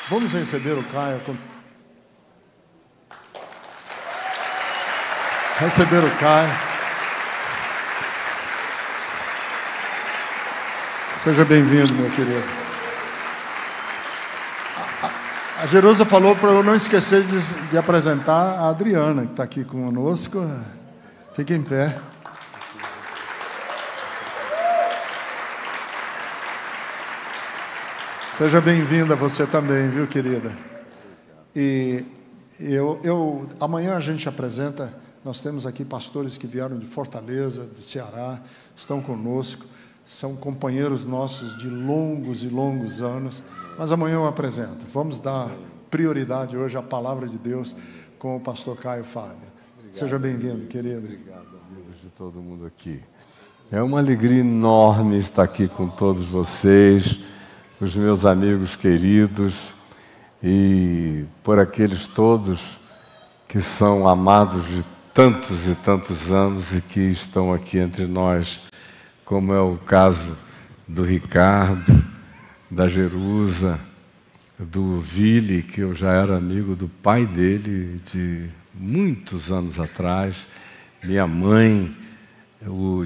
Vamos receber o Caio. Receber o Caio. Seja bem-vindo, meu querido. A Jerusa falou para eu não esquecer de apresentar a Adriana, que está aqui conosco. Fique em pé. Seja bem-vinda você também, viu, querida? E amanhã a gente apresenta, nós temos aqui pastores que vieram de Fortaleza, do Ceará, estão conosco, são companheiros nossos de longos e longos anos, mas amanhã eu apresento. Vamos dar prioridade hoje à palavra de Deus com o pastor Caio Fábio. Obrigado, seja bem-vindo, querido. Obrigado, amigos de todo mundo aqui. É uma alegria enorme estar aqui com todos vocês, os meus amigos queridos e por aqueles todos que são amados de tantos e tantos anos e que estão aqui entre nós, como é o caso do Ricardo, da Jerusa, do Vili, que eu já era amigo do pai dele de muitos anos atrás, minha mãe.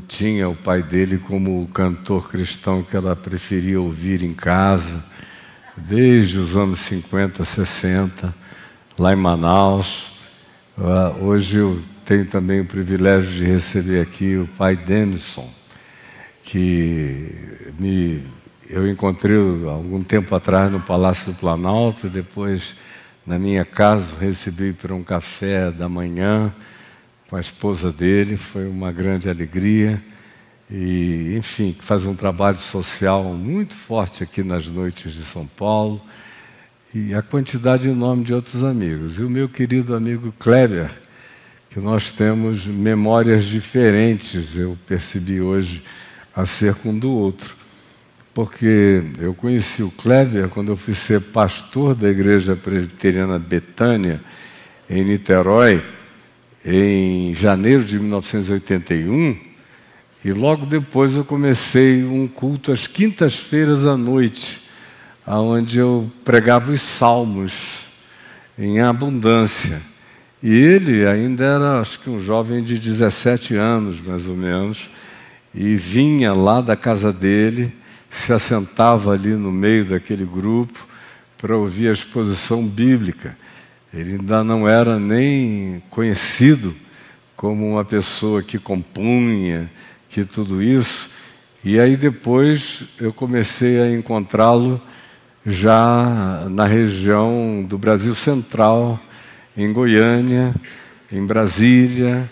Tinha o pai dele como o cantor cristão que ela preferia ouvir em casa, desde os anos 50, 60, lá em Manaus. Hoje eu tenho também o privilégio de receber aqui o pai Denison, que eu encontrei algum tempo atrás no Palácio do Planalto, e depois na minha casa recebi para um café da manhã com a esposa dele, foi uma grande alegria. E, enfim, faz um trabalho social muito forte aqui nas noites de São Paulo, e a quantidade enorme de outros amigos. E o meu querido amigo Kleber, que nós temos memórias diferentes, eu percebi hoje, acerca um do outro. Porque eu conheci o Kleber quando eu fui ser pastor da Igreja Presbiteriana Betânia, em Niterói, em janeiro de 1981, e logo depois eu comecei um culto às quintas-feiras à noite, onde eu pregava os salmos em abundância. E ele ainda era, acho que um jovem de 17 anos, mais ou menos, e vinha lá da casa dele, se assentava ali no meio daquele grupo para ouvir a exposição bíblica. Ele ainda não era nem conhecido como uma pessoa que compunha, que tudo isso. E aí depois eu comecei a encontrá-lo já na região do Brasil Central, em Goiânia, em Brasília,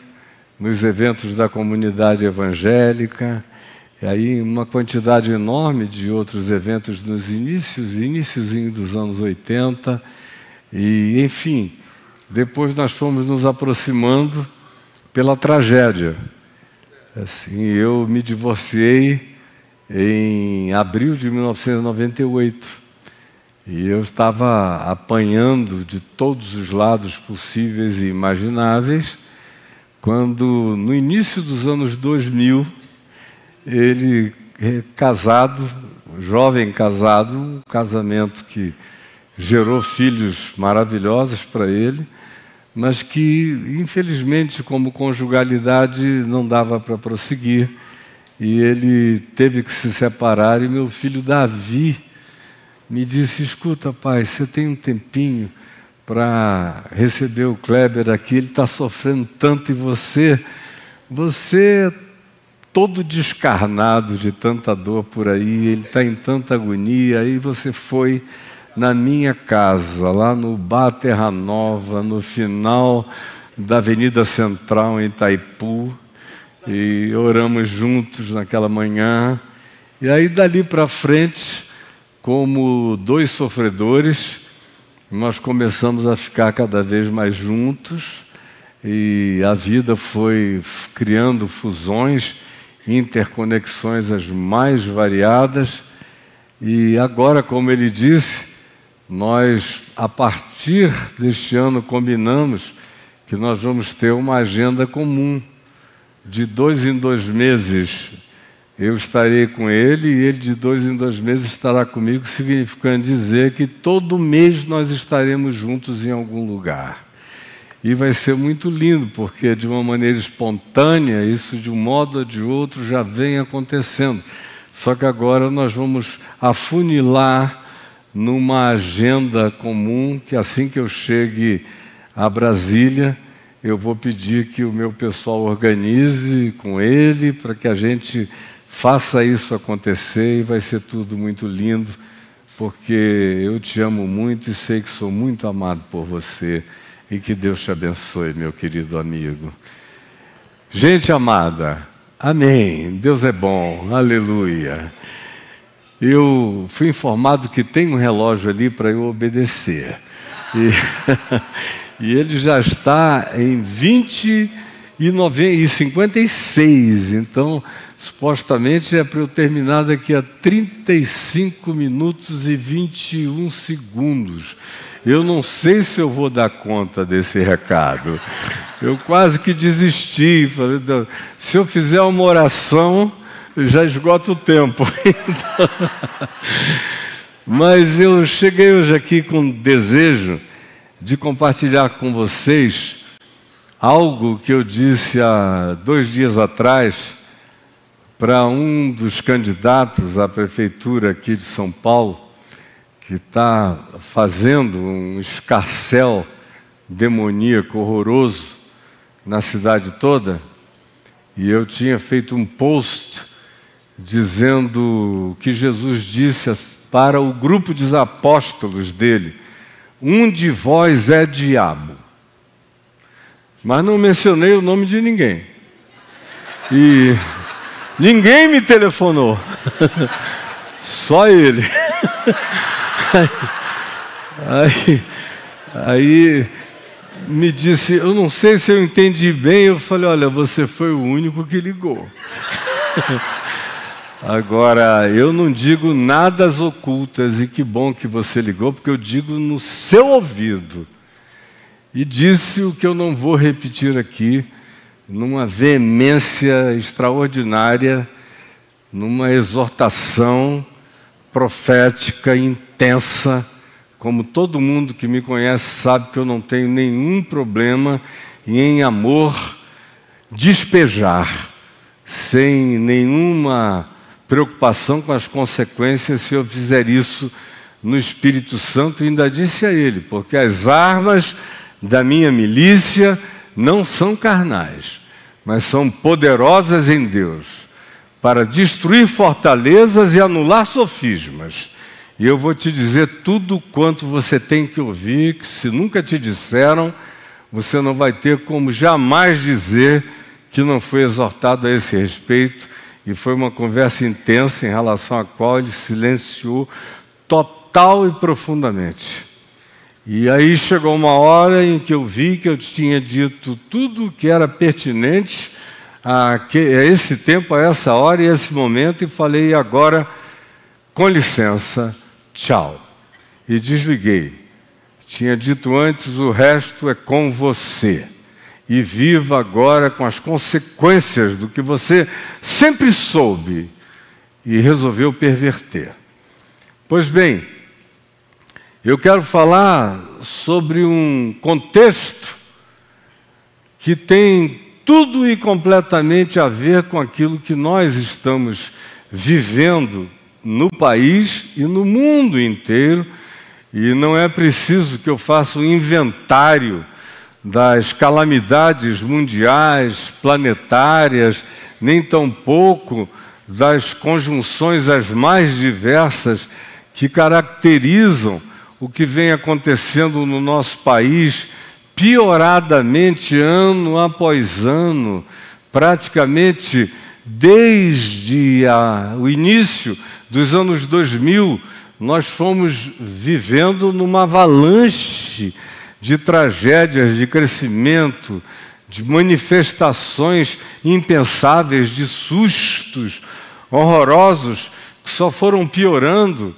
nos eventos da comunidade evangélica, e aí uma quantidade enorme de outros eventos nos iniciozinho dos anos 80. E, enfim, depois nós fomos nos aproximando pela tragédia. Assim, eu me divorciei em abril de 1998. E eu estava apanhando de todos os lados possíveis e imagináveis, quando, no início dos anos 2000, ele, casado, jovem casado, um casamento que gerou filhos maravilhosos para ele, mas que, infelizmente, como conjugalidade, não dava para prosseguir. E ele teve que se separar, e meu filho Davi me disse: escuta, pai, você tem um tempinho para receber o Kleber aqui? Ele está sofrendo tanto, e você é todo descarnado de tanta dor por aí, ele está em tanta agonia. Aí você foi na minha casa, lá no Bar Terra Nova, no final da Avenida Central, em Itaipu, e oramos juntos naquela manhã. E aí, dali para frente, como dois sofredores, nós começamos a ficar cada vez mais juntos, e a vida foi criando fusões, interconexões as mais variadas. E agora, como ele disse, nós, a partir deste ano, combinamos que nós vamos ter uma agenda comum. De 2 em 2 meses, eu estarei com ele e ele de 2 em 2 meses estará comigo, significando dizer que todo mês nós estaremos juntos em algum lugar. E vai ser muito lindo, porque de uma maneira espontânea, isso de um modo ou de outro já vem acontecendo. Só que agora nós vamos afunilar numa agenda comum, que assim que eu chegue a Brasília, eu vou pedir que o meu pessoal organize com ele, para que a gente faça isso acontecer, e vai ser tudo muito lindo, porque eu te amo muito e sei que sou muito amado por você, e que Deus te abençoe, meu querido amigo. Gente amada, amém, Deus é bom, aleluia. Eu fui informado que tem um relógio ali para eu obedecer. E ele já está em 20:56. Então, supostamente é para eu terminar daqui a 35 minutos e 21 segundos. Eu não sei se eu vou dar conta desse recado. Eu quase que desisti. Falei, se eu fizer uma oração, já esgoto o tempo. Mas eu cheguei hoje aqui com desejo de compartilhar com vocês algo que eu disse há 2 dias atrás para um dos candidatos à prefeitura aqui de São Paulo, que está fazendo um escarcéu demoníaco horroroso na cidade toda. E eu tinha feito um post dizendo que Jesus disse para o grupo de apóstolos dele: um de vós é diabo. Mas não mencionei o nome de ninguém. E ninguém me telefonou. Só ele. Aí me disse, eu não sei se eu entendi bem. Eu falei, olha, você foi o único que ligou. Agora, eu não digo nada às ocultas, e que bom que você ligou, porque eu digo no seu ouvido. E disse o que eu não vou repetir aqui, numa veemência extraordinária, numa exortação profética intensa, como todo mundo que me conhece sabe que eu não tenho nenhum problema em amor despejar, sem nenhuma preocupação com as consequências se eu fizer isso no Espírito Santo. E ainda disse a ele, porque as armas da minha milícia não são carnais, mas são poderosas em Deus, para destruir fortalezas e anular sofismas. E eu vou te dizer tudo quanto você tem que ouvir, que se nunca te disseram, você não vai ter como jamais dizer que não foi exortado a esse respeito. E foi uma conversa intensa em relação à qual ele silenciou total e profundamente. E aí chegou uma hora em que eu vi que eu tinha dito tudo que era pertinente a esse tempo, a essa hora e a esse momento, e falei, agora, com licença, tchau. E desliguei. Tinha dito antes, o resto é com você. E viva agora com as consequências do que você sempre soube e resolveu perverter. Pois bem, eu quero falar sobre um contexto que tem tudo e completamente a ver com aquilo que nós estamos vivendo no país e no mundo inteiro, e não é preciso que eu faça um inventário das calamidades mundiais, planetárias, nem tampouco das conjunções as mais diversas que caracterizam o que vem acontecendo no nosso país, pioradamente ano após ano, praticamente desde o início dos anos 2000, nós fomos vivendo numa avalanche de tragédias, de crescimento, de manifestações impensáveis, de sustos horrorosos que só foram piorando.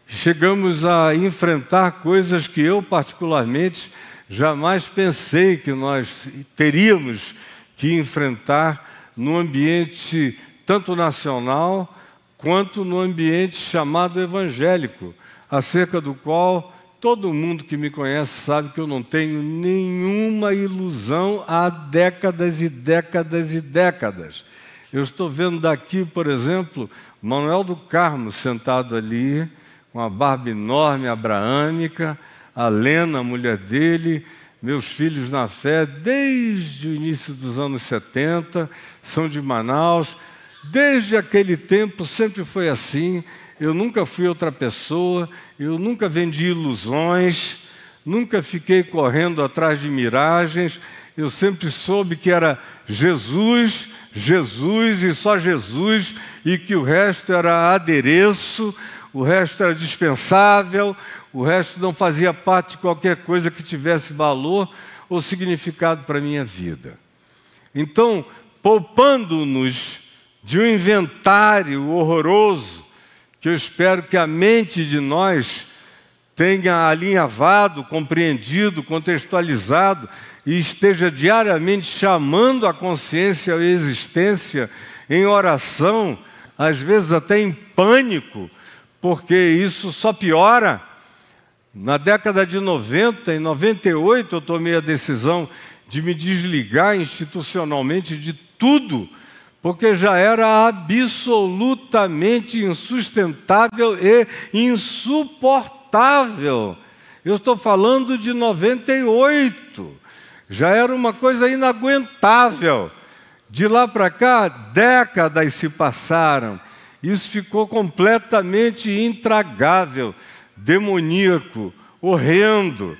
Chegamos a enfrentar coisas que eu, particularmente, jamais pensei que nós teríamos que enfrentar num ambiente tanto nacional quanto no ambiente chamado evangélico, acerca do qual todo mundo que me conhece sabe que eu não tenho nenhuma ilusão há décadas e décadas e décadas. Eu estou vendo daqui, por exemplo, Manuel do Carmo sentado ali, com a barba enorme, abraâmica, a Lena, a mulher dele, meus filhos na fé, desde o início dos anos 70, são de Manaus. Desde aquele tempo sempre foi assim. Eu nunca fui outra pessoa, eu nunca vendi ilusões, nunca fiquei correndo atrás de miragens. Eu sempre soube que era Jesus, Jesus e só Jesus, e que o resto era adereço, o resto era dispensável, o resto não fazia parte de qualquer coisa que tivesse valor ou significado para a minha vida. Então, poupando-nos de um inventário horroroso, que eu espero que a mente de nós tenha alinhavado, compreendido, contextualizado e esteja diariamente chamando a consciência e a existência em oração, às vezes até em pânico, porque isso só piora. Na década de 90, em 98, eu tomei a decisão de me desligar institucionalmente de tudo, porque já era absolutamente insustentável e insuportável. Eu estou falando de 98. Já era uma coisa inaguentável. De lá para cá, décadas se passaram. Isso ficou completamente intragável, demoníaco, horrendo.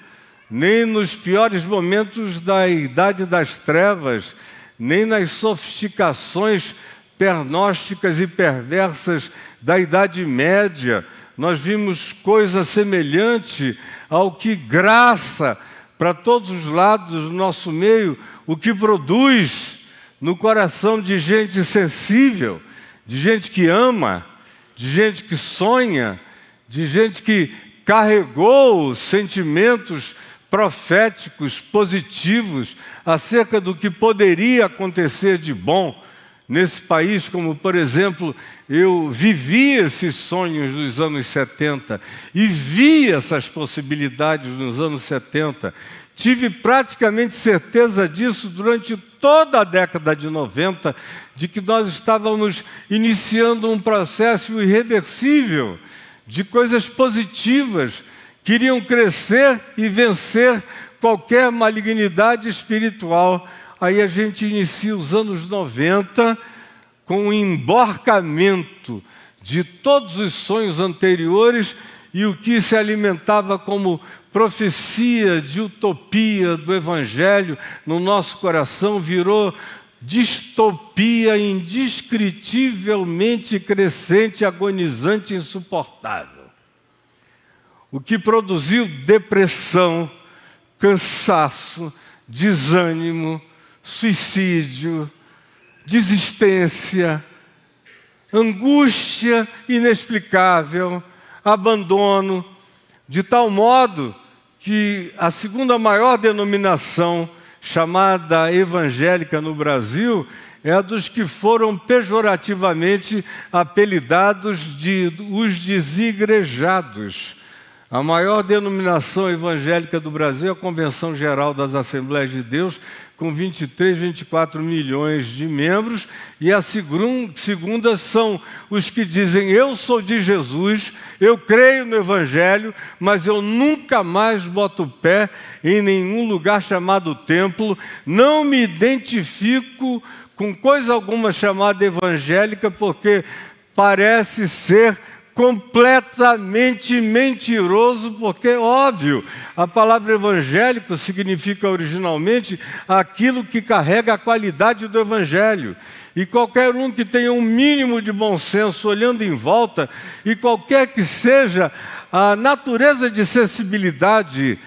Nem nos piores momentos da Idade das Trevas, nem nas sofisticações pernósticas e perversas da Idade Média, nós vimos coisa semelhante ao que graça para todos os lados do nosso meio, o que produz no coração de gente sensível, de gente que ama, de gente que sonha, de gente que carregou sentimentos proféticos, positivos, acerca do que poderia acontecer de bom nesse país, como, por exemplo, eu vivi esses sonhos nos anos 70 e vi essas possibilidades nos anos 70. Tive praticamente certeza disso durante toda a década de 90, de que nós estávamos iniciando um processo irreversível de coisas positivas que iriam crescer e vencer qualquer malignidade espiritual. Aí a gente inicia os anos 90 com um emborcamento de todos os sonhos anteriores, e o que se alimentava como profecia de utopia do Evangelho no nosso coração virou distopia indescritivelmente crescente, agonizante e insuportável. O que produziu depressão, cansaço, desânimo, suicídio, desistência, angústia inexplicável, abandono, de tal modo que a segunda maior denominação chamada evangélica no Brasil é a dos que foram pejorativamente apelidados de os desigrejados. A maior denominação evangélica do Brasil é a Convenção Geral das Assembleias de Deus, com 23, 24 milhões de membros, e a segunda são os que dizem: eu sou de Jesus, eu creio no Evangelho, mas eu nunca mais boto o pé em nenhum lugar chamado templo, não me identifico com coisa alguma chamada evangélica, porque parece ser completamente mentiroso, porque, óbvio, a palavra evangélico significa originalmente aquilo que carrega a qualidade do Evangelho. E qualquer um que tenha um mínimo de bom senso, olhando em volta, e qualquer que seja a natureza de sensibilidade,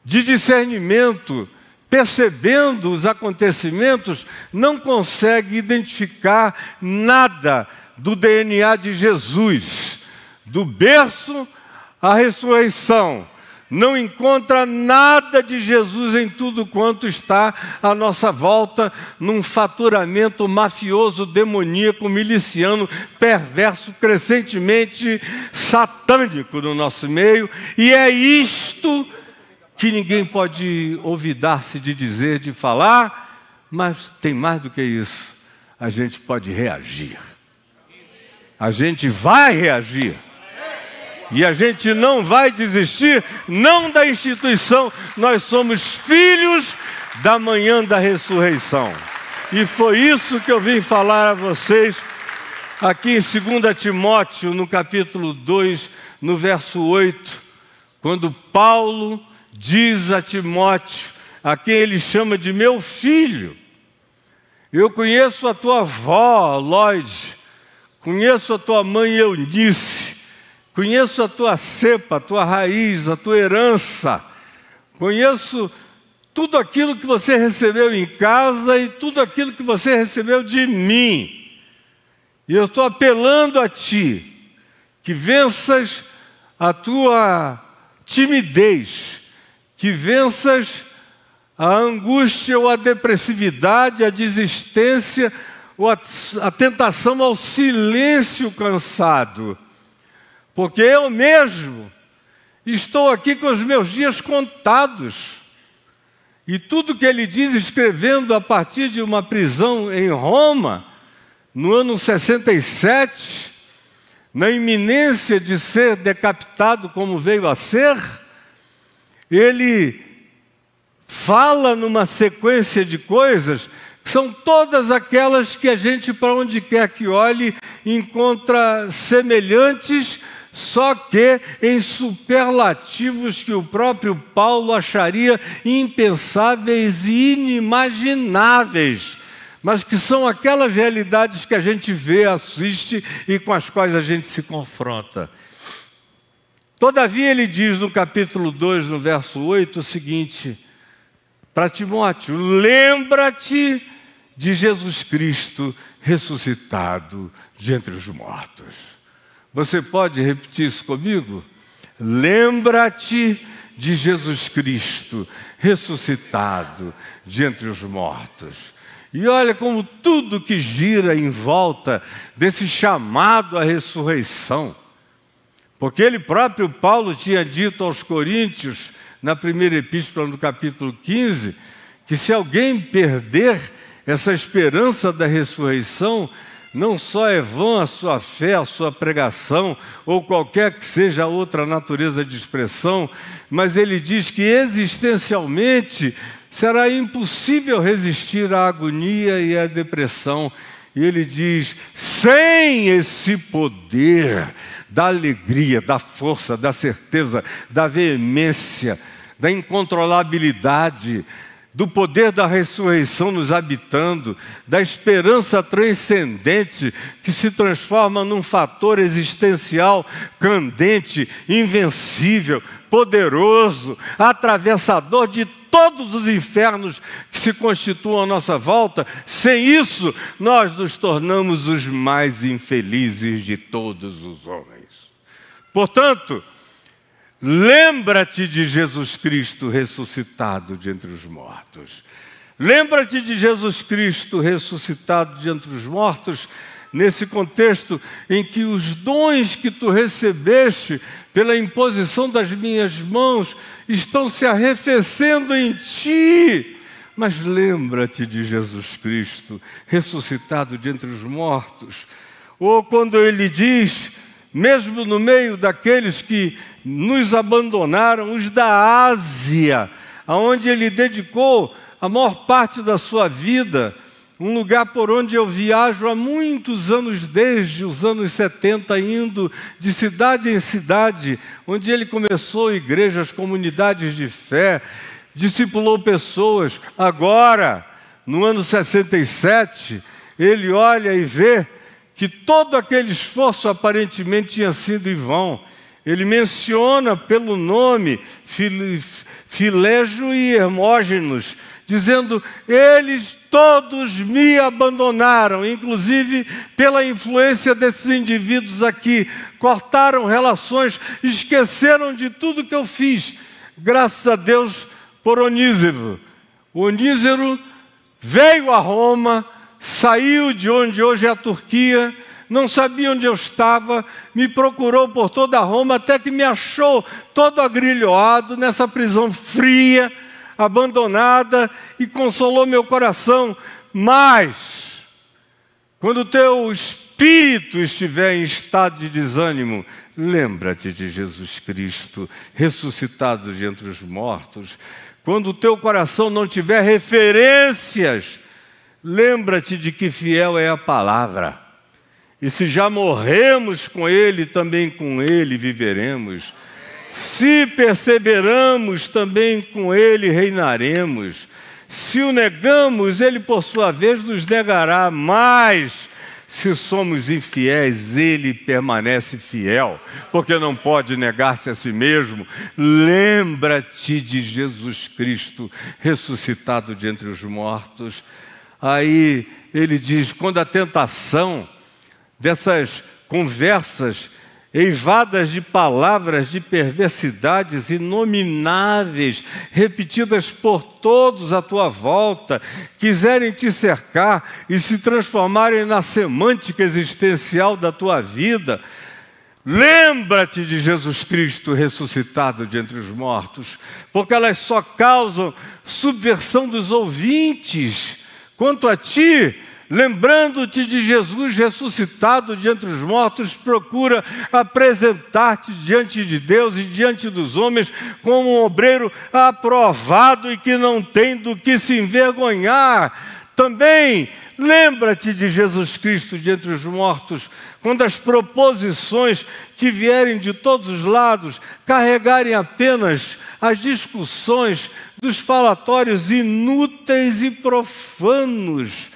de discernimento, percebendo os acontecimentos, não consegue identificar nada do DNA de Jesus, do berço à ressurreição, não encontra nada de Jesus em tudo quanto está à nossa volta, num faturamento mafioso, demoníaco, miliciano, perverso, crescentemente satânico no nosso meio. E é isto que ninguém pode olvidar-se de dizer, de falar, mas tem mais do que isso. A gente pode reagir. A gente vai reagir. E a gente não vai desistir, não da instituição. Nós somos filhos da manhã da ressurreição. E foi isso que eu vim falar a vocês aqui em 2 Timóteo, no capítulo 2, no verso 8, quando Paulo diz a Timóteo, a quem ele chama de meu filho: eu conheço a tua avó, Lloyd, conheço a tua mãe, Eunice, conheço a tua cepa, a tua raiz, a tua herança. Conheço tudo aquilo que você recebeu em casa e tudo aquilo que você recebeu de mim. E eu estou apelando a ti, que venças a tua timidez, que venças a angústia ou a depressividade, a desistência ou a tentação ao silêncio cansado. Porque eu mesmo estou aqui com os meus dias contados. E tudo que ele diz, escrevendo a partir de uma prisão em Roma, no ano 67, na iminência de ser decapitado como veio a ser, ele fala numa sequência de coisas que são todas aquelas que a gente, para onde quer que olhe, encontra semelhantes, só que em superlativos que o próprio Paulo acharia impensáveis e inimagináveis, mas que são aquelas realidades que a gente vê, assiste e com as quais a gente se confronta. Todavia ele diz no capítulo 2, no verso 8, o seguinte, para Timóteo: lembra-te de Jesus Cristo ressuscitado de entre os mortos. Você pode repetir isso comigo? Lembra-te de Jesus Cristo ressuscitado de entre os mortos. E olha como tudo que gira em volta desse chamado à ressurreição. Porque ele próprio, Paulo, tinha dito aos Coríntios, na primeira epístola, no capítulo 15, que se alguém perder essa esperança da ressurreição, não só é vã a sua fé, a sua pregação, ou qualquer que seja a outra natureza de expressão, mas ele diz que existencialmente será impossível resistir à agonia e à depressão. E ele diz, sem esse poder da alegria, da força, da certeza, da veemência, da incontrolabilidade, do poder da ressurreição nos habitando, da esperança transcendente que se transforma num fator existencial candente, invencível, poderoso, atravessador de todos os infernos que se constituam à nossa volta. Sem isso, nós nos tornamos os mais infelizes de todos os homens. Portanto, lembra-te de Jesus Cristo ressuscitado de entre os mortos. Lembra-te de Jesus Cristo ressuscitado de entre os mortos, nesse contexto em que os dons que tu recebeste pela imposição das minhas mãos estão se arrefecendo em ti. Mas lembra-te de Jesus Cristo ressuscitado de entre os mortos. Ou quando ele diz, mesmo no meio daqueles que nos abandonaram, os da Ásia, aonde ele dedicou a maior parte da sua vida, um lugar por onde eu viajo há muitos anos, desde os anos 70, indo de cidade em cidade, onde ele começou igrejas, comunidades de fé, discipulou pessoas. Agora, no ano 67, ele olha e vê que todo aquele esforço aparentemente tinha sido em vão. Ele menciona pelo nome Filégio e Hermógenes, dizendo, eles todos me abandonaram, inclusive pela influência desses indivíduos aqui, cortaram relações, esqueceram de tudo que eu fiz. graças a Deus por Onísero. O Onísero veio a Roma, saiu de onde hoje é a Turquia, não sabia onde eu estava, me procurou por toda Roma, até que me achou todo agrilhoado nessa prisão fria, abandonada, e consolou meu coração. Mas, quando o teu espírito estiver em estado de desânimo, lembra-te de Jesus Cristo, ressuscitado de entre os mortos. Quando o teu coração não tiver referências, lembra-te de que fiel é a palavra. E se já morremos com Ele, também com Ele viveremos. Se perseveramos, também com Ele reinaremos. Se o negamos, Ele por sua vez nos negará. Mas, se somos infiéis, Ele permanece fiel, porque não pode negar-se a si mesmo. Lembra-te de Jesus Cristo, ressuscitado de entre os mortos. Aí ele diz, quando a tentação dessas conversas eivadas de palavras de perversidades inomináveis, repetidas por todos à tua volta, quiserem te cercar e se transformarem na semântica existencial da tua vida, lembra-te de Jesus Cristo ressuscitado de entre os mortos, porque elas só causam subversão dos ouvintes. Quanto a ti, lembrando-te de Jesus ressuscitado de entre os mortos, procura apresentar-te diante de Deus e diante dos homens como um obreiro aprovado e que não tem do que se envergonhar. Também lembra-te de Jesus Cristo de entre os mortos, quando as proposições que vierem de todos os lados carregarem apenas as discussões dos falatórios inúteis e profanos,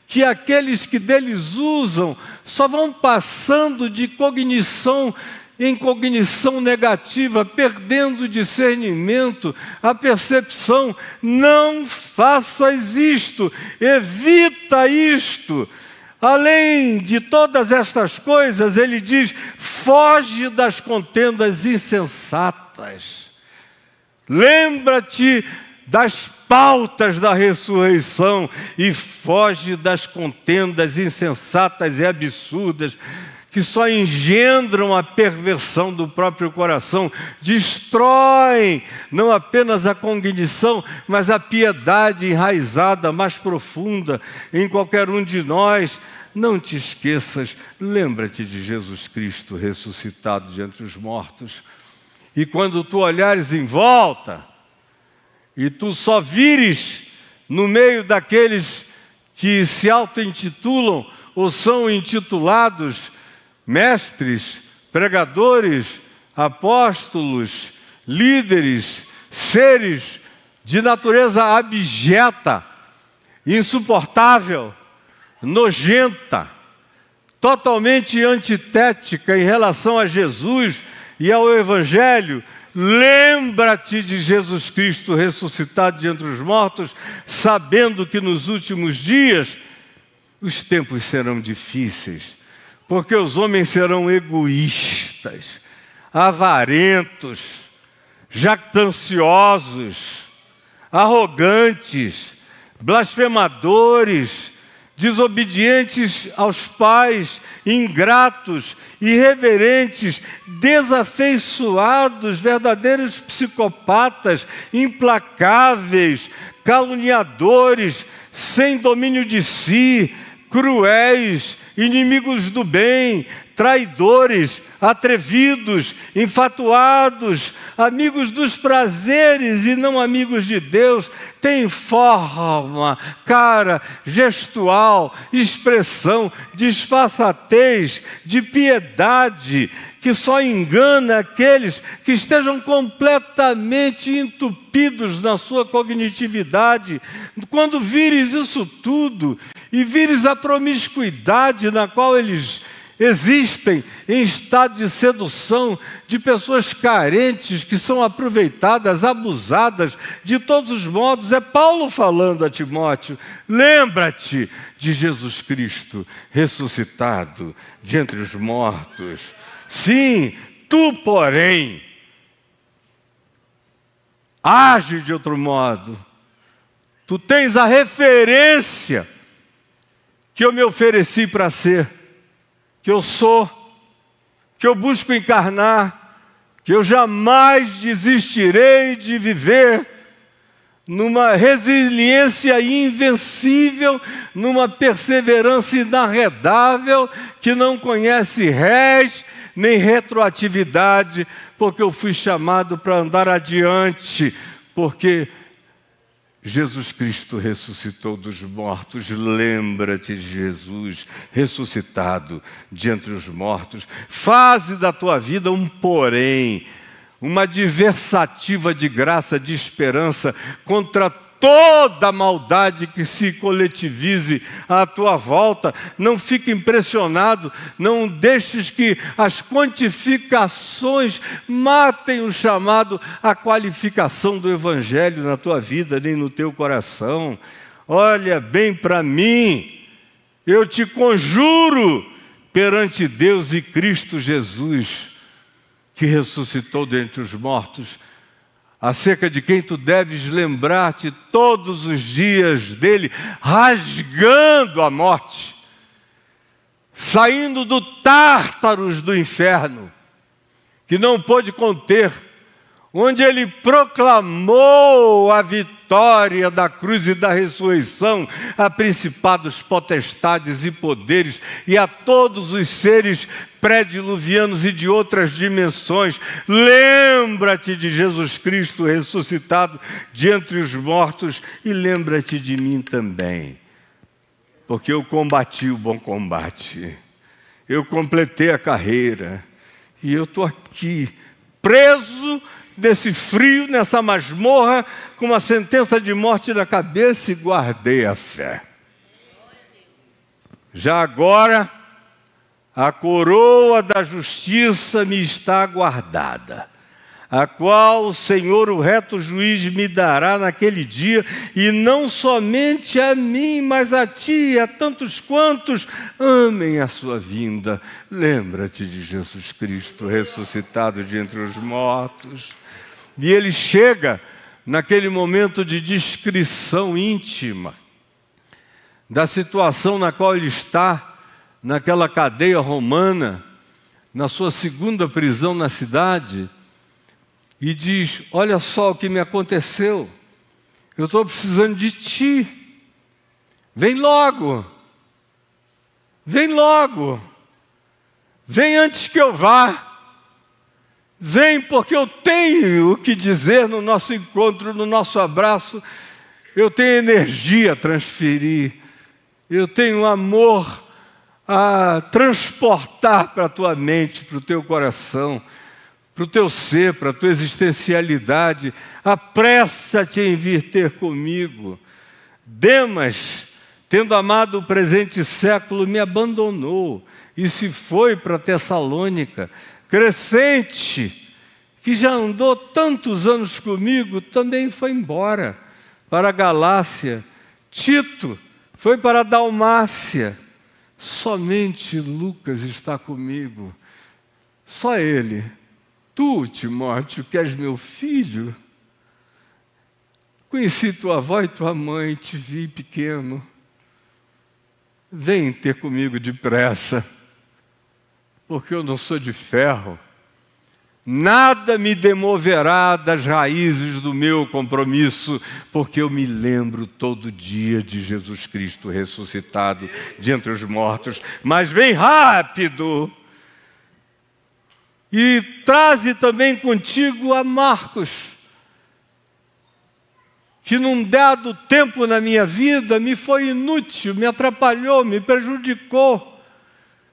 que aqueles que deles usam só vão passando de cognição em cognição negativa, perdendo o discernimento, a percepção. Não faças isto, evita isto. Além de todas estas coisas, ele diz, foge das contendas insensatas. Lembra-te das pautas da ressurreição e foge das contendas insensatas e absurdas que só engendram a perversão do próprio coração, destroem não apenas a cognição, mas a piedade enraizada, mais profunda em qualquer um de nós. Não te esqueças, lembra-te de Jesus Cristo ressuscitado de entre os mortos. E quando tu olhares em volta, e tu só vires no meio daqueles que se auto-intitulam ou são intitulados mestres, pregadores, apóstolos, líderes, seres de natureza abjeta, insuportável, nojenta, totalmente antitética em relação a Jesus e ao Evangelho, lembra-te de Jesus Cristo ressuscitado de entre os mortos, sabendo que nos últimos dias os tempos serão difíceis, porque os homens serão egoístas, avarentos, jactanciosos, arrogantes, blasfemadores, desobedientes aos pais, ingratos, irreverentes, desafeiçoados, verdadeiros psicopatas, implacáveis, caluniadores, sem domínio de si, cruéis, inimigos do bem, traidores, atrevidos, enfatuados, amigos dos prazeres e não amigos de Deus, têm forma, cara, gestual, expressão, disfarçatez, de piedade, que só engana aqueles que estejam completamente entupidos na sua cognitividade. Quando vires isso tudo e vires a promiscuidade na qual eles existem em estado de sedução, de pessoas carentes que são aproveitadas, abusadas de todos os modos. É Paulo falando a Timóteo, lembra-te de Jesus Cristo ressuscitado de entre os mortos. Sim, tu, porém, age de outro modo. Tu tens a referência que eu me ofereci para ser, que eu sou, que eu busco encarnar, que eu jamais desistirei de viver numa resiliência invencível, numa perseverança inarredável, que não conhece rés nem retroatividade, porque eu fui chamado para andar adiante, porque Jesus Cristo ressuscitou dos mortos. Lembra-te de Jesus ressuscitado de entre os mortos. Faze da tua vida um porém, uma adversativa de graça, de esperança contra toda a maldade que se coletivize à tua volta. Não fique impressionado, não deixes que as quantificações matem o chamado, a qualificação do Evangelho na tua vida, nem no teu coração. Olha bem para mim, eu te conjuro perante Deus e Cristo Jesus, que ressuscitou dentre os mortos, acerca de quem tu deves lembrar-te todos os dias dele, rasgando a morte, saindo do tártaros do inferno, que não pôde conter, onde ele proclamou a vitória da cruz e da ressurreição a principados, potestades e poderes, e a todos os seres pré-diluvianos e de outras dimensões. Lembra-te de Jesus Cristo ressuscitado de entre os mortos, e lembra-te de mim também, porque eu combati o bom combate, eu completei a carreira, e eu estou aqui, preso nesse frio, nessa masmorra, com uma sentença de morte na cabeça, e guardei a fé. Já agora, a coroa da justiça me está guardada, a qual o Senhor, o reto juiz, me dará naquele dia, e não somente a mim, mas a ti e a tantos quantos amem a sua vinda. Lembra-te de Jesus Cristo ressuscitado de entre os mortos. E ele chega naquele momento de descrição íntima da situação na qual ele está, naquela cadeia romana, na sua segunda prisão na cidade, e diz: olha só o que me aconteceu, eu estou precisando de ti, vem logo, vem logo, vem antes que eu vá. Vem, porque eu tenho o que dizer no nosso encontro, no nosso abraço. Eu tenho energia a transferir. Eu tenho amor a transportar para a tua mente, para o teu coração, para o teu ser, para a tua existencialidade. Apressa-te em vir ter comigo. Demas, tendo amado o presente século, me abandonou e se foi para Tessalônica. Crescente, que já andou tantos anos comigo, também foi embora para a Galácia. Tito foi para a Dalmácia. Somente Lucas está comigo. Só ele. Tu, Timóteo, que és meu filho, conheci tua avó e tua mãe, te vi pequeno. Vem ter comigo depressa, porque eu não sou de ferro. Nada me demoverá das raízes do meu compromisso, porque eu me lembro todo dia de Jesus Cristo ressuscitado de entre os mortos. Mas vem rápido! E traze também contigo a Marcos, que num dado tempo na minha vida me foi inútil, me atrapalhou, me prejudicou.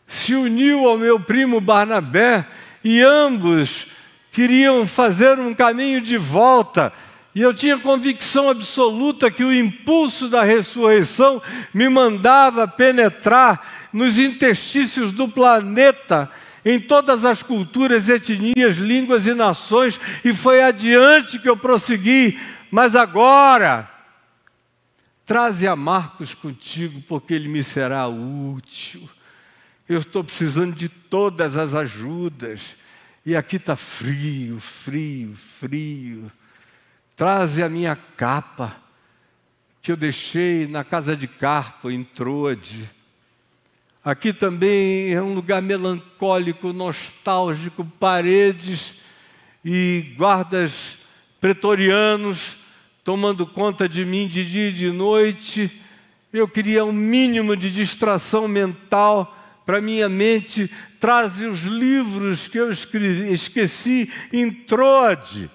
Se uniu ao meu primo Barnabé, e ambos queriam fazer um caminho de volta, e eu tinha convicção absoluta que o impulso da ressurreição me mandava penetrar nos interstícios do planeta, em todas as culturas, etnias, línguas e nações, e foi adiante que eu prossegui. Mas agora, traze a Marcos contigo, porque ele me será útil. Eu estou precisando de todas as ajudas. E aqui está frio, frio, frio. traze a minha capa, que eu deixei na casa de Carpo, em Troade. Aqui também é um lugar melancólico, nostálgico, paredes e guardas pretorianos tomando conta de mim de dia e de noite. Eu queria um mínimo de distração mental para minha mente. Traze os livros que eu esqueci em Troade.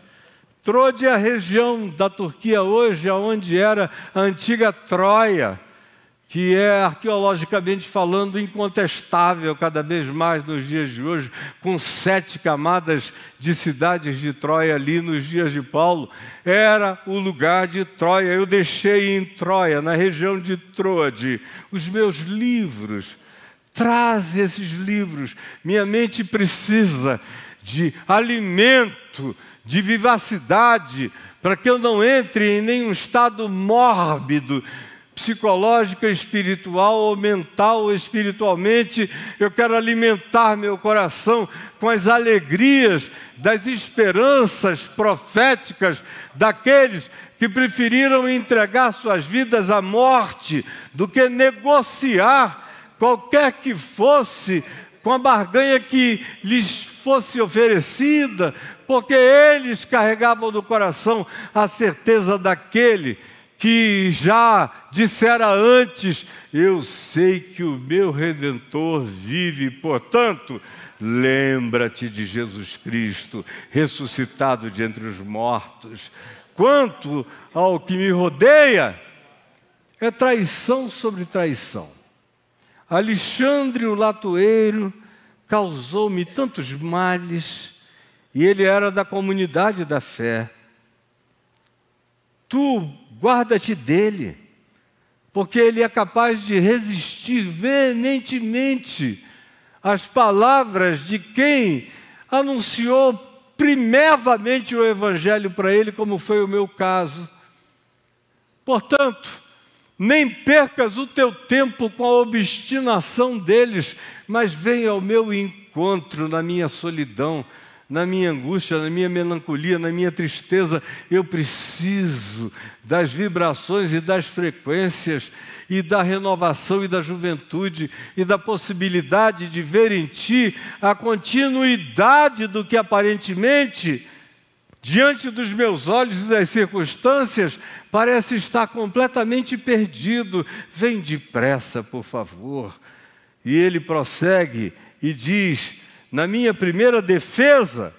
Troade é a região da Turquia hoje, onde era a antiga Troia, que é, arqueologicamente falando, incontestável cada vez mais nos dias de hoje, com 7 camadas de cidades de Troia ali nos dias de Paulo. Era o lugar de Troia. Eu deixei em Troia, na região de Troade, os meus livros. Traz esses livros. Minha mente precisa de alimento, de vivacidade, para que eu não entre em nenhum estado mórbido, psicológica, espiritual ou mental ou espiritualmente. Eu quero alimentar meu coração com as alegrias das esperanças proféticas daqueles que preferiram entregar suas vidas à morte do que negociar qualquer que fosse com a barganha que lhes fosse oferecida, porque eles carregavam no coração a certeza daquele que já dissera antes: eu sei que o meu Redentor vive, portanto, lembra-te de Jesus Cristo, ressuscitado de entre os mortos. Quanto ao que me rodeia, é traição sobre traição. Alexandre o latoeiro causou-me tantos males, e ele era da comunidade da fé. Tu guarda-te dele, porque ele é capaz de resistir veementemente às palavras de quem anunciou primevamente o Evangelho para ele, como foi o meu caso. Portanto, nem percas o teu tempo com a obstinação deles, mas venha ao meu encontro na minha solidão, na minha angústia, na minha melancolia, na minha tristeza. Eu preciso das vibrações e das frequências e da renovação e da juventude e da possibilidade de ver em ti a continuidade do que aparentemente, diante dos meus olhos e das circunstâncias, parece estar completamente perdido. Vem depressa, por favor. E ele prossegue e diz: na minha primeira defesa,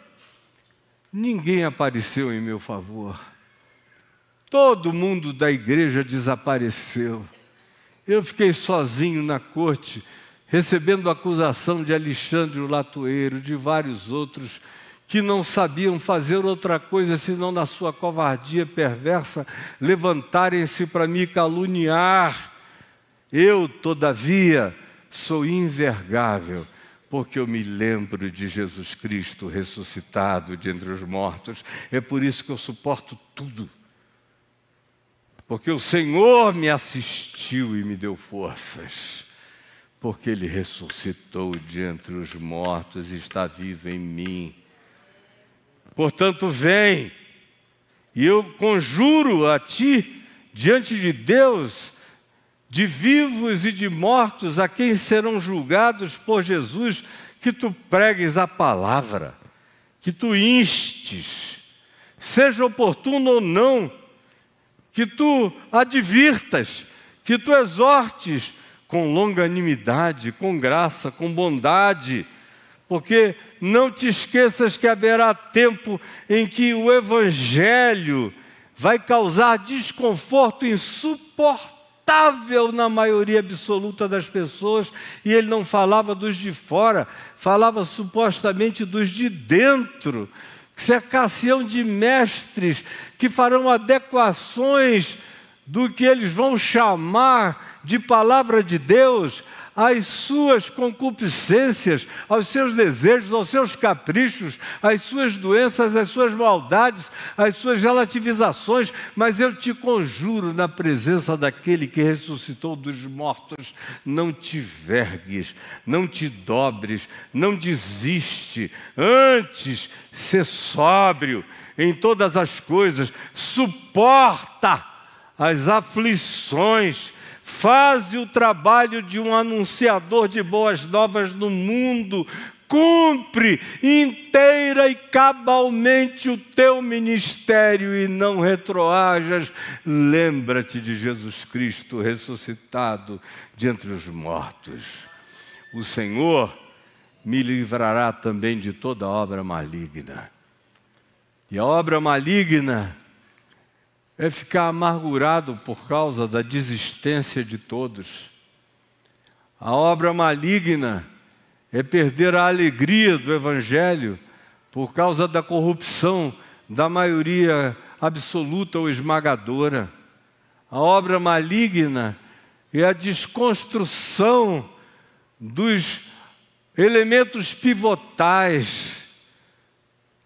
ninguém apareceu em meu favor. Todo mundo da igreja desapareceu. Eu fiquei sozinho na corte, recebendo a acusação de Alexandre o latoeiro, de vários outros que não sabiam fazer outra coisa senão, na sua covardia perversa, levantarem-se para me caluniar. Eu, todavia, sou invergável, porque eu me lembro de Jesus Cristo ressuscitado de entre os mortos. É por isso que eu suporto tudo, porque o Senhor me assistiu e me deu forças, porque Ele ressuscitou de entre os mortos e está vivo em mim. Portanto, vem, e eu conjuro a ti, diante de Deus, de vivos e de mortos, a quem serão julgados por Jesus, que tu pregues a palavra, que tu instes, seja oportuno ou não, que tu advirtas, que tu exortes com longanimidade, com graça, com bondade, porque não te esqueças que haverá tempo em que o Evangelho vai causar desconforto insuportável na maioria absoluta das pessoas. E ele não falava dos de fora, falava supostamente dos de dentro, que cercar-se-ão de mestres que farão adequações do que eles vão chamar de palavra de Deus às suas concupiscências, aos seus desejos, aos seus caprichos, às suas doenças, às suas maldades, às suas relativizações, mas eu te conjuro na presença daquele que ressuscitou dos mortos, não te vergues, não te dobres, não desiste, antes, sê sóbrio em todas as coisas, suporta as aflições, faze o trabalho de um anunciador de boas novas no mundo, cumpre inteira e cabalmente o teu ministério e não retroajas. Lembra-te de Jesus Cristo ressuscitado de entre os mortos. O Senhor me livrará também de toda obra maligna. E a obra maligna é ficar amargurado por causa da desistência de todos. A obra maligna é perder a alegria do Evangelho por causa da corrupção da maioria absoluta ou esmagadora. A obra maligna é a desconstrução dos elementos pivotais,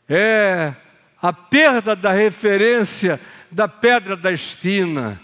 é a perda da referência da pedra da esquina,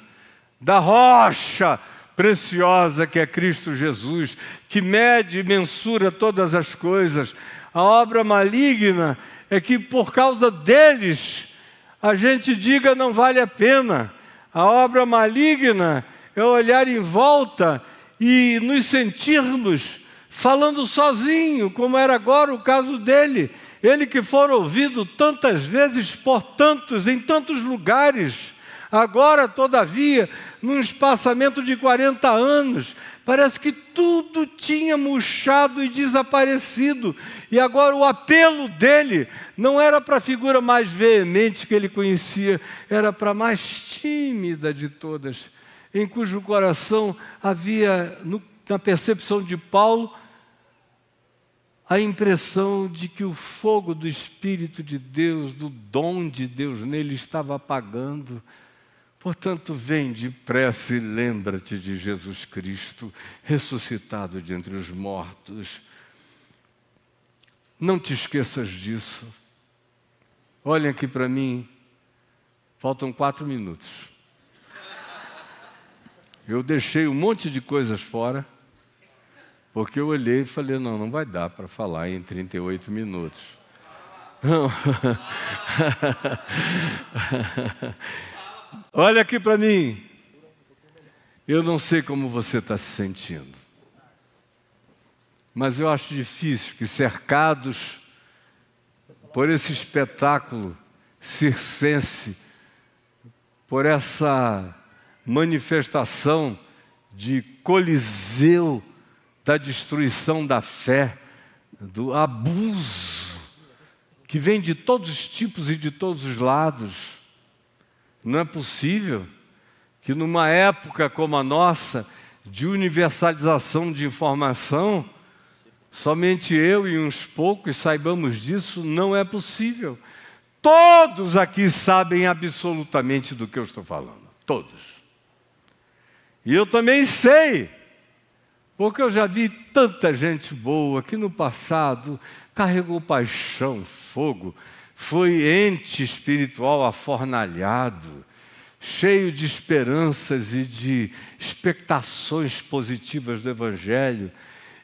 da rocha preciosa que é Cristo Jesus, que mede e mensura todas as coisas. A obra maligna é que por causa deles a gente diga não vale a pena. A obra maligna é olhar em volta e nos sentirmos falando sozinho, como era agora o caso dele. Ele que for ouvido tantas vezes por tantos, em tantos lugares, agora, todavia, num espaçamento de 40 anos, parece que tudo tinha murchado e desaparecido. E agora o apelo dele não era para a figura mais veemente que ele conhecia, era para a mais tímida de todas, em cujo coração havia, na percepção de Paulo, a impressão de que o fogo do Espírito de Deus, do dom de Deus nele estava apagando. Portanto, vem depressa e lembra-te de Jesus Cristo, ressuscitado de entre os mortos. Não te esqueças disso. Olhem aqui para mim, faltam 4 minutos. Eu deixei um monte de coisas fora, porque eu olhei e falei, não vai dar para falar em 38 minutos. Não. Olha aqui para mim. Eu não sei como você está se sentindo, mas eu acho difícil que, cercados por esse espetáculo circense, por essa manifestação de coliseu da destruição da fé, do abuso, que vem de todos os tipos e de todos os lados. Não é possível que numa época como a nossa, de universalização de informação, somente eu e uns poucos saibamos disso. Não é possível. Todos aqui sabem absolutamente do que eu estou falando. Todos. E eu também sei, porque eu já vi tanta gente boa que no passado carregou paixão, fogo, foi ente espiritual afornalhado, cheio de esperanças e de expectações positivas do Evangelho,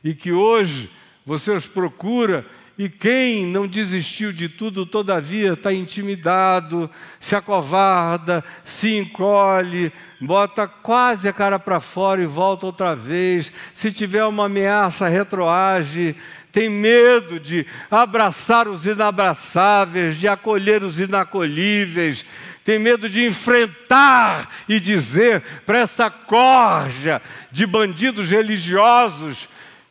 e que hoje você os procura, e quem não desistiu de tudo, todavia está intimidado, se acovarda, se encolhe, bota quase a cara para fora e volta outra vez. Se tiver uma ameaça, retroage, tem medo de abraçar os inabraçáveis, de acolher os inacolhíveis, tem medo de enfrentar e dizer para essa corja de bandidos religiosos,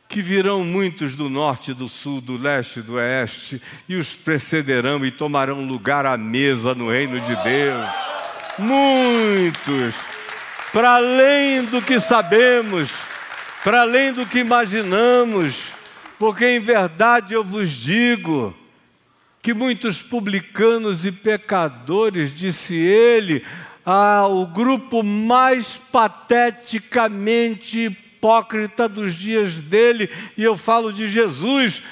que virão muitos do norte, do sul, do leste e do oeste, e os precederão e tomarão lugar à mesa no reino de Deus. Muitos, para além do que sabemos, para além do que imaginamos, porque em verdade eu vos digo que muitos publicanos e pecadores, disse ele, o grupo mais pateticamente hipócrita dos dias dele, e eu falo de Jesus,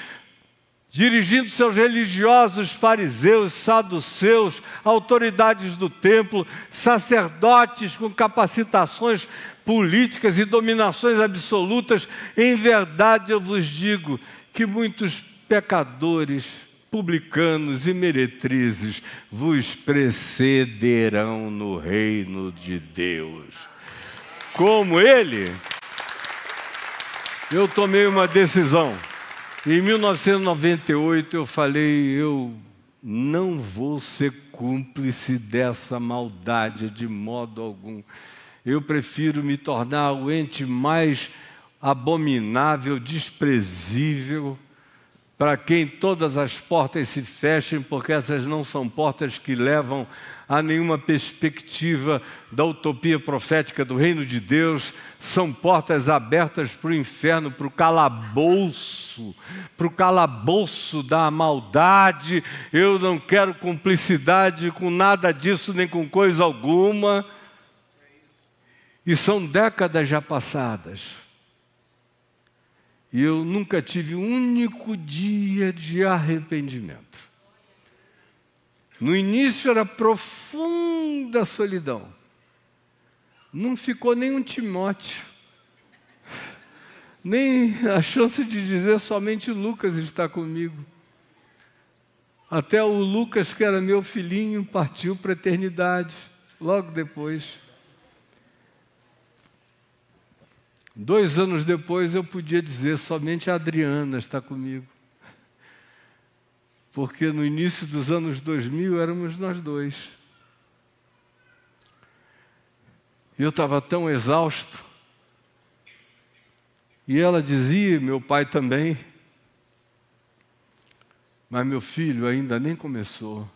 dirigindo seus religiosos, fariseus, saduceus, autoridades do templo, sacerdotes com capacitações políticas e dominações absolutas. Em verdade eu vos digo que muitos pecadores, publicanos e meretrizes vos precederão no reino de Deus. Como ele, eu tomei uma decisão. Em 1998 eu falei, eu não vou ser cúmplice dessa maldade de modo algum. Eu prefiro me tornar o ente mais abominável, desprezível, para quem todas as portas se fechem, porque essas não são portas que levam a nenhuma perspectiva da utopia profética do reino de Deus. São portas abertas para o inferno, para o calabouço da maldade. Eu não quero cumplicidade com nada disso, nem com coisa alguma. E são décadas já passadas. E eu nunca tive um único dia de arrependimento. No início era profunda solidão. Não ficou nem um Timóteo. Nem a chance de dizer somente Lucas está comigo. Até o Lucas, que era meu filhinho, partiu para a eternidade, logo depois. 2 anos depois eu podia dizer, somente a Adriana está comigo. Porque no início dos anos 2000 éramos nós dois. Eu estava tão exausto. E ela dizia, meu pai também, mas meu filho ainda nem começou.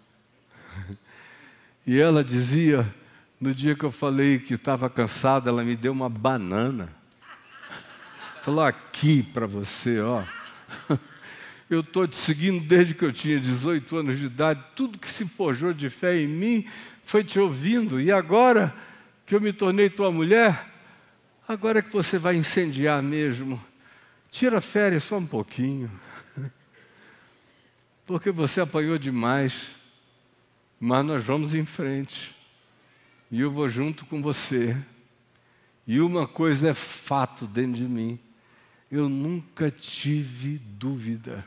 E ela dizia, no dia que eu falei que estava cansada, ela me deu uma banana. Falou, aqui para você, ó. Eu estou te seguindo desde que eu tinha 18 anos de idade. Tudo que se forjou de fé em mim foi te ouvindo. E agora que eu me tornei tua mulher, agora que você vai incendiar mesmo, tira férias só um pouquinho. Porque você apanhou demais. Mas nós vamos em frente. E eu vou junto com você. E uma coisa é fato dentro de mim. Eu nunca tive dúvida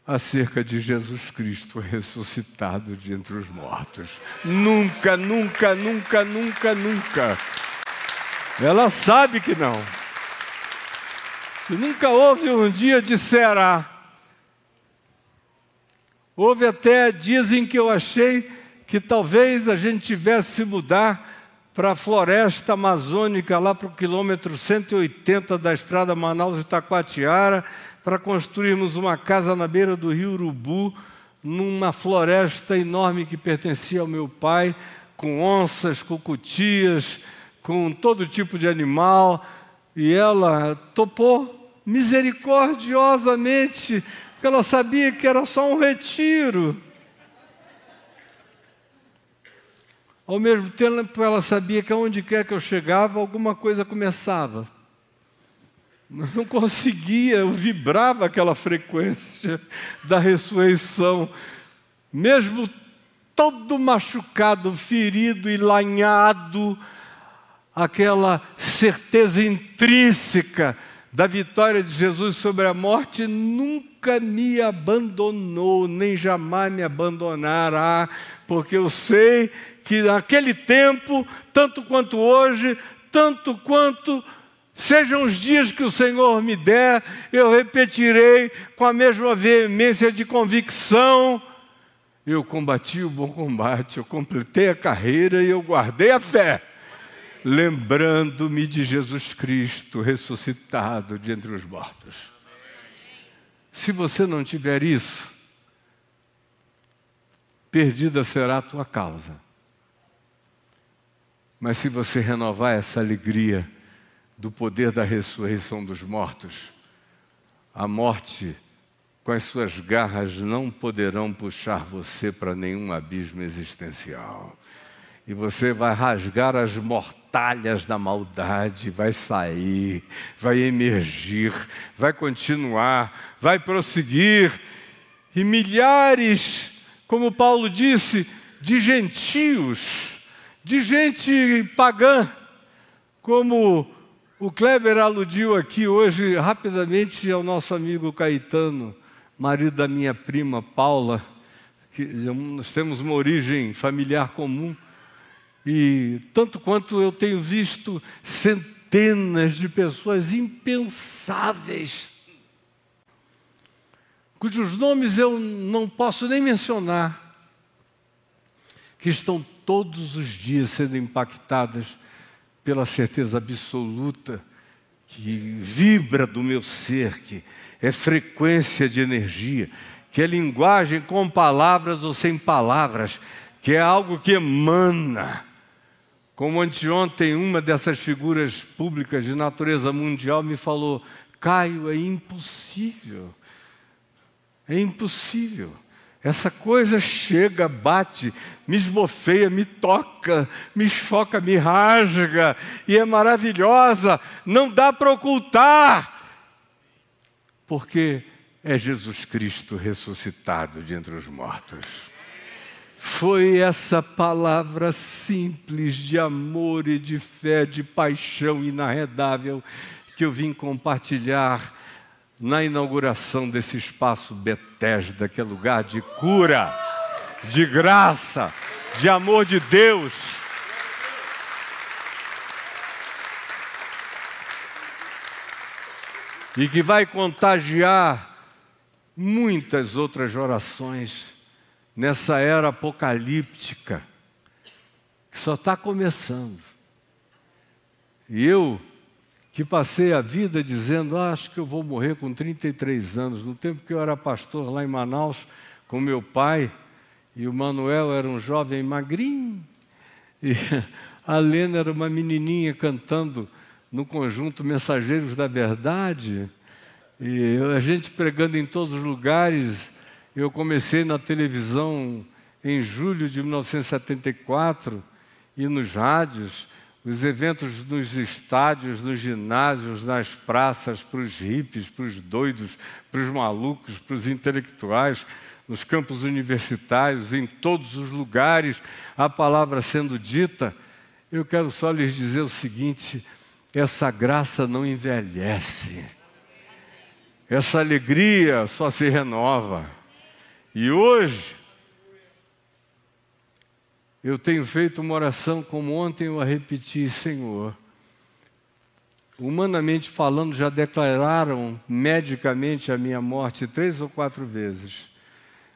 acerca de Jesus Cristo ressuscitado de entre os mortos. Nunca, nunca, nunca, nunca, nunca. Ela sabe que não. E nunca houve um dia de será. Houve até dias em que eu achei que talvez a gente tivesse se mudar para a floresta amazônica, lá para o quilômetro 180 da estrada Manaus-Itacoatiara, para construirmos uma casa na beira do rio Urubu, numa floresta enorme que pertencia ao meu pai, com onças, com cutias, com todo tipo de animal. E ela topou misericordiosamente, porque ela sabia que era só um retiro. Ao mesmo tempo, ela sabia que aonde quer que eu chegava, alguma coisa começava. Mas não conseguia, eu vibrava aquela frequência da ressurreição. Mesmo todo machucado, ferido e lanhado, aquela certeza intrínseca da vitória de Jesus sobre a morte nunca me abandonou, nem jamais me abandonará, porque eu sei que naquele tempo, tanto quanto hoje, tanto quanto sejam os dias que o Senhor me der, eu repetirei com a mesma veemência de convicção: eu combati o bom combate, eu completei a carreira e eu guardei a fé, lembrando-me de Jesus Cristo ressuscitado de entre os mortos. Se você não tiver isso, perdida será a tua causa. Mas se você renovar essa alegria do poder da ressurreição dos mortos, a morte, com as suas garras, não poderão puxar você para nenhum abismo existencial. E você vai rasgar as mortais batalhas da maldade vai sair, vai emergir, vai continuar, vai prosseguir. E milhares, como Paulo disse, de gentios, de gente pagã, como o Kleber aludiu aqui hoje rapidamente ao nosso amigo Caetano, marido da minha prima Paula, que nós temos uma origem familiar comum. E tanto quanto eu tenho visto centenas de pessoas impensáveis, cujos nomes eu não posso nem mencionar, que estão todos os dias sendo impactadas pela certeza absoluta que vibra do meu ser, que é frequência de energia, que é linguagem com palavras ou sem palavras, que é algo que emana. Como anteontem, uma dessas figuras públicas de natureza mundial me falou: Caio, é impossível. É impossível. Essa coisa chega, bate, me esbofeia, me toca, me choca, me rasga, e é maravilhosa, não dá para ocultar, porque é Jesus Cristo ressuscitado de entre os mortos. Foi essa palavra simples de amor e de fé, de paixão inarredável, que eu vim compartilhar na inauguração desse espaço Betesda, que é lugar de cura, de graça, de amor de Deus. E que vai contagiar muitas outras orações nessa era apocalíptica, que só está começando. E eu, que passei a vida dizendo: acho que eu vou morrer com 33 anos, no tempo que eu era pastor lá em Manaus, com meu pai, e o Manuel era um jovem magrinho, e a Lena era uma menininha cantando no conjunto Mensageiros da Verdade, e a gente pregando em todos os lugares. Eu comecei na televisão em julho de 1974, e nos rádios, os eventos nos estádios, nos ginásios, nas praças, para os hippies, para os doidos, para os malucos, para os intelectuais, nos campos universitários, em todos os lugares, a palavra sendo dita. Eu quero só lhes dizer o seguinte: essa graça não envelhece, essa alegria só se renova. E hoje, eu tenho feito uma oração como ontem eu a repeti: Senhor, humanamente falando, já declararam medicamente a minha morte 3 ou 4 vezes.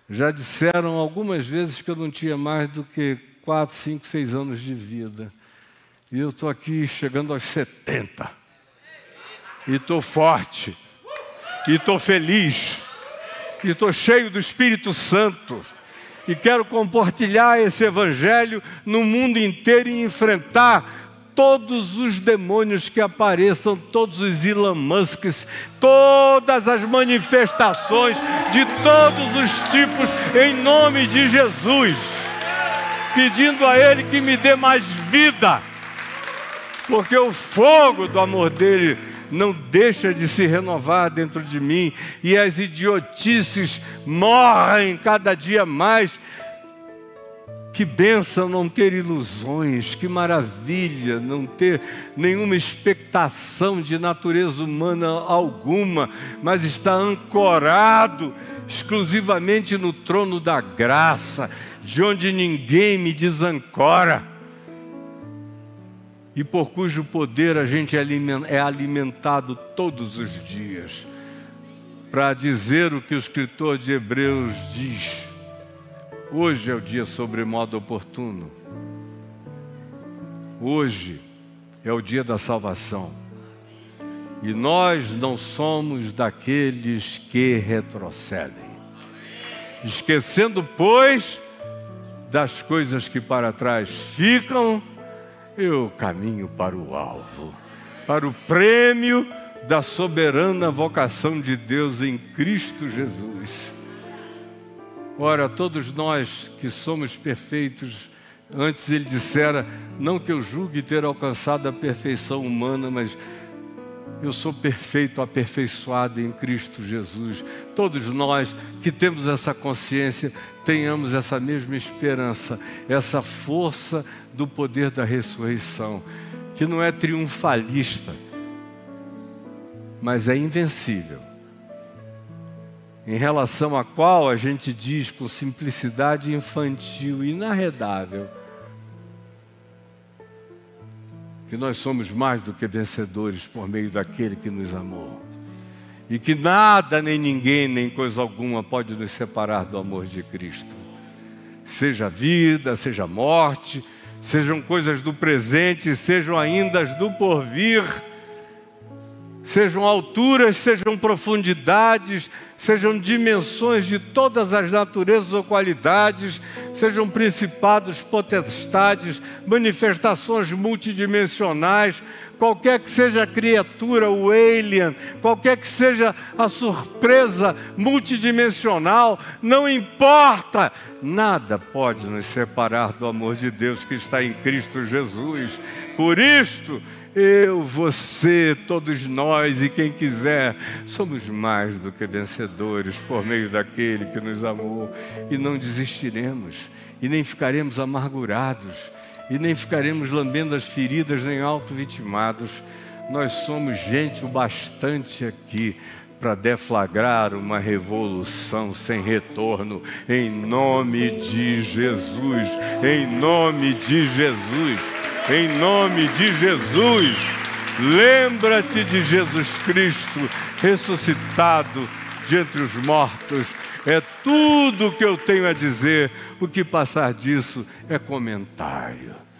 Já disseram algumas vezes que eu não tinha mais do que 4, 5, 6 anos de vida. E eu estou aqui chegando aos 70. E estou forte. E estou feliz. E estou cheio do Espírito Santo. E quero compartilhar esse evangelho no mundo inteiro e enfrentar todos os demônios que apareçam, todos os Elon Musks, todas as manifestações de todos os tipos, em nome de Jesus. Pedindo a Ele que me dê mais vida, porque o fogo do amor dEle não deixa de se renovar dentro de mim, e as idiotices morrem cada dia mais. Que bênção não ter ilusões, que maravilha não ter nenhuma expectação de natureza humana alguma, mas estar ancorado exclusivamente no trono da graça, de onde ninguém me desancora, e por cujo poder a gente é alimentado todos os dias, para dizer o que o escritor de Hebreus diz: hoje é o dia sobremodo oportuno. Hoje é o dia da salvação. E nós não somos daqueles que retrocedem, esquecendo, pois, das coisas que para trás ficam, eu caminho para o alvo, para o prêmio da soberana vocação de Deus em Cristo Jesus. Ora, todos nós que somos perfeitos Antes ele dissera, não que eu julgue ter alcançado a perfeição humana, mas eu sou perfeito, aperfeiçoado em Cristo Jesus. Todos nós que temos essa consciência, tenhamos essa mesma esperança, essa força do poder da ressurreição, que não é triunfalista, mas é invencível, em relação à qual a gente diz com simplicidade infantil e inarredável, que nós somos mais do que vencedores por meio daquele que nos amou. E que nada, nem ninguém, nem coisa alguma pode nos separar do amor de Cristo. Seja vida, seja morte, sejam coisas do presente, sejam ainda as do porvir, sejam alturas, sejam profundidades, sejam dimensões de todas as naturezas ou qualidades, sejam principados, potestades, manifestações multidimensionais, qualquer que seja a criatura, o alien, qualquer que seja a surpresa multidimensional, não importa, nada pode nos separar do amor de Deus que está em Cristo Jesus. Por isto, eu, você, todos nós e quem quiser, somos mais do que vencedores por meio daquele que nos amou. E não desistiremos, e nem ficaremos amargurados, e nem ficaremos lambendo as feridas, nem auto-vitimados. Nós somos gente o bastante aqui para deflagrar uma revolução sem retorno, em nome de Jesus, em nome de Jesus. Em nome de Jesus, lembra-te de Jesus Cristo ressuscitado de entre os mortos. É tudo o que eu tenho a dizer, o que passar disso é comentário.